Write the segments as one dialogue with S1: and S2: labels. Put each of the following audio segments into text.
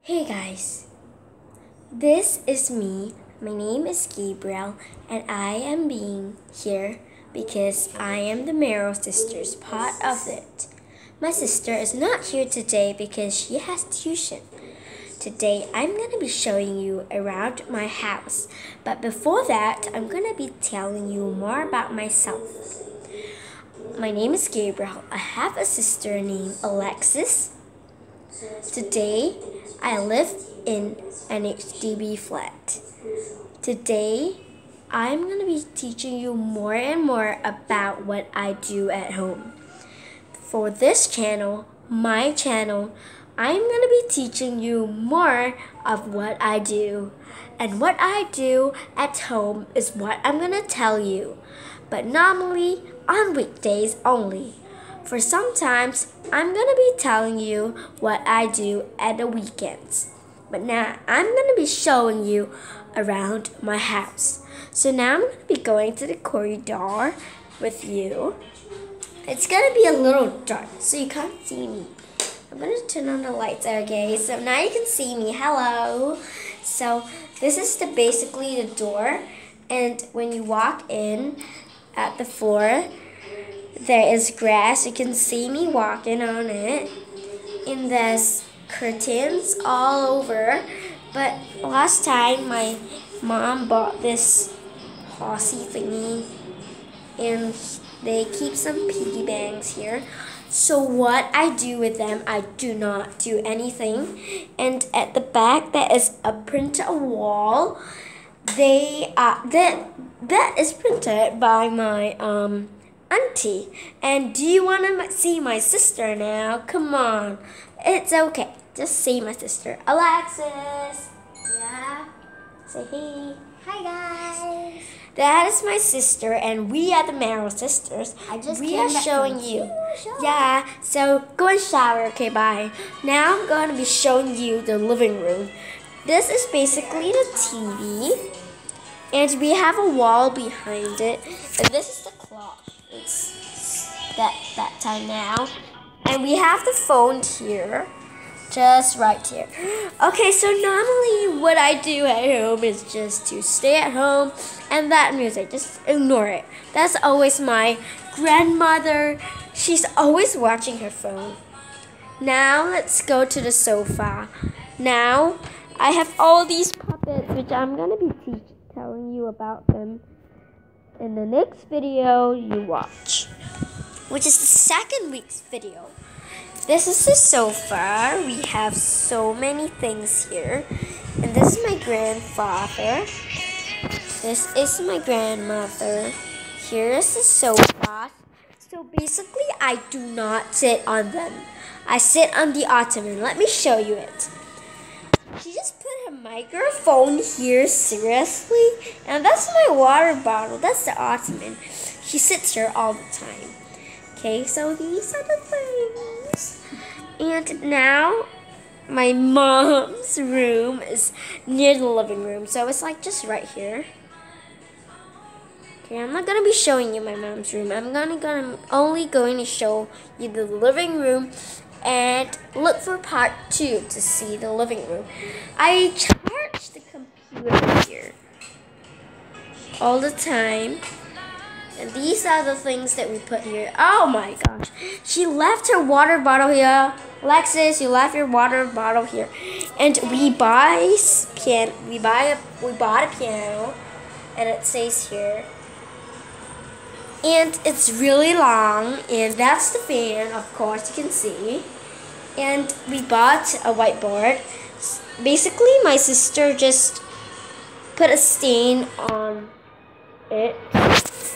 S1: Hey guys, this is me. My name is Gabriel, and I am being here because I am the Merrill sisters part of it. My sister is not here today because she has tuition. Today I'm going to be showing you around my house, but before that I'm going to be telling you more about myself. My name is Gabriel. I have a sister named Alexis. Today, I live in an HDB flat. Today, I'm going to be teaching you more and more about what I do at home. For this channel, my channel, I'm going to be teaching you more of what I do. And what I do at home is what I'm going to tell you, but normally on weekdays only. For sometimes, I'm going to be telling you what I do at the weekends. But now, I'm going to be showing you around my house. So now I'm going to be going to the corridor with you. It's going to be a little dark, so you can't see me. I'm going to turn on the lights, okay? So now you can see me. Hello. So this is basically the door. And when you walk in at the floor, there is grass. You can see me walking on it. And there's curtains all over. But last time my mom bought this horsey thingy. And they keep some piggy banks here. So what I do with them, I do not do anything. And at the back there is a printer wall. That is printed by my auntie. And do you want to see my sister now? Come on. It's okay. Just see my sister. Alexis. Yeah? Say hey.
S2: Hi guys.
S1: That is my sister, and we are the Merrill sisters. We are showing you. Yeah, so go and shower. Okay, bye. Now I'm going to be showing you the living room. This is basically the TV. And we have a wall behind it. And this is the clock. It's that time now. And we have the phone here. Just right here. Okay, so normally what I do at home is just to stay at home and that music. Just ignore it. That's always my grandmother. She's always watching her phone. Now let's go to the sofa. Now I have all these puppets which I'm going to be telling you about them in the next video you watch, which is the second week's video. This is the sofa. We have so many things here. And this is my grandfather. This is my grandmother. Here is the sofa. So basically, I do not sit on them. I sit on the ottoman. Let me show you it. She just put her microphone here, seriously? And that's my water bottle. That's the ottoman. She sits here all the time. Okay, so these are the things. And now my mom's room is near the living room. So it's like just right here. Okay, I'm not going to be showing you my mom's room. I'm only going to show you the living room and look for part 2 to see the living room. I charge the computer here all the time. And these are the things that we put here. Oh my gosh. She left her water bottle here. Alexis, you left your water bottle here. And we bought a piano. And it says here. And it's really long. And that's the fan, of course, you can see. And we bought a whiteboard. Basically, my sister just put a stain on it.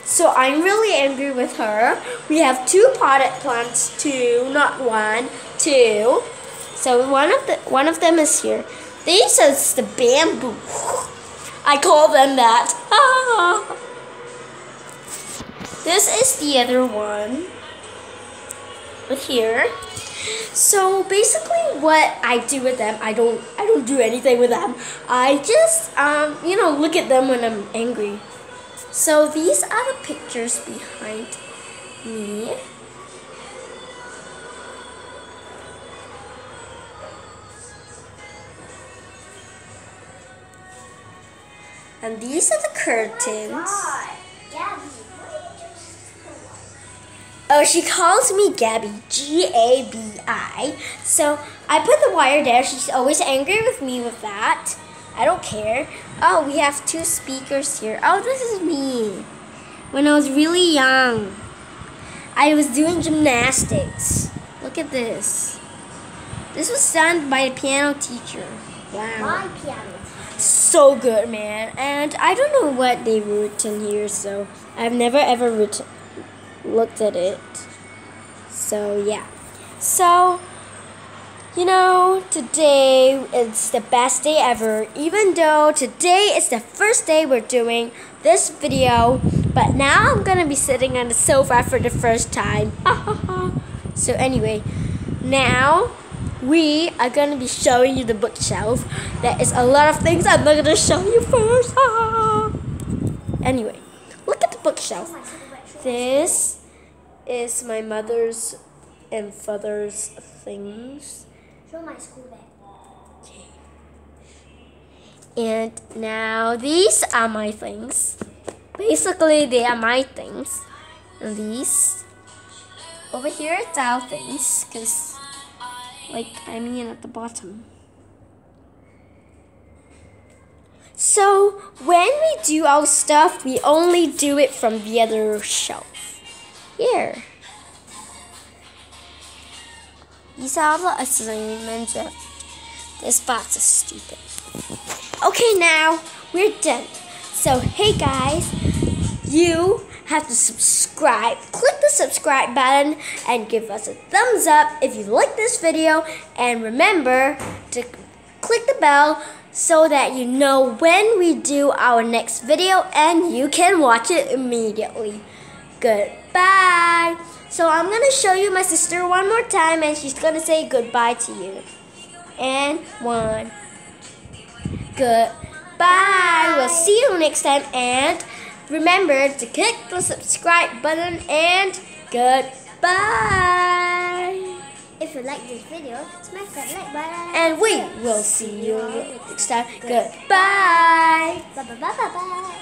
S1: So I'm really angry with her. We have 2 potted plants, 2, not 1, 2. So one of them is here. These are the bamboo. I call them that. This is the other one. With here. So basically, what I do with them, I don't do anything with them. I just look at them when I'm angry. So these are the pictures behind me. And these are the curtains.
S2: Gabby,
S1: Oh, she calls me Gabby, G-A-B-I. So I put the wire there. She's always angry with me with that. I don't care. Oh, we have 2 speakers here. Oh, this is me. When I was really young, I was doing gymnastics. Look at this. This was done by a piano teacher. Wow.
S2: my piano.
S1: So good, man. And I don't know what they wrote in here, so I've never ever looked at it. So yeah. So, you know, today is the best day ever, even though today is the first day we're doing this video. But now I'm gonna be sitting on the sofa for the first time. So anyway, now we are gonna be showing you the bookshelf. There is a lot of things I'm not gonna show you first. Anyway, look at the bookshelf. This is my mother's and father's things.
S2: Show my school bag.
S1: Okay. And now these are my things. Basically, they are my things. And these over here, it's our things, because like I mean at the bottom. So when we do our stuff, we only do it from the other shelf. Here. These are the assignments. This box is stupid. Okay, now we're done. So hey guys, you have to subscribe. Click the subscribe button and give us a thumbs up if you like this video. And remember to click the bell so that you know when we do our next video and you can watch it immediately. Goodbye. So I'm going to show you my sister one more time and she's going to say goodbye to you. And 1. Goodbye. We'll see you next time and remember to click the subscribe button and goodbye.
S2: If you like this video, smash that like button.
S1: And we will see you next time. Goodbye.
S2: Bye bye bye bye bye.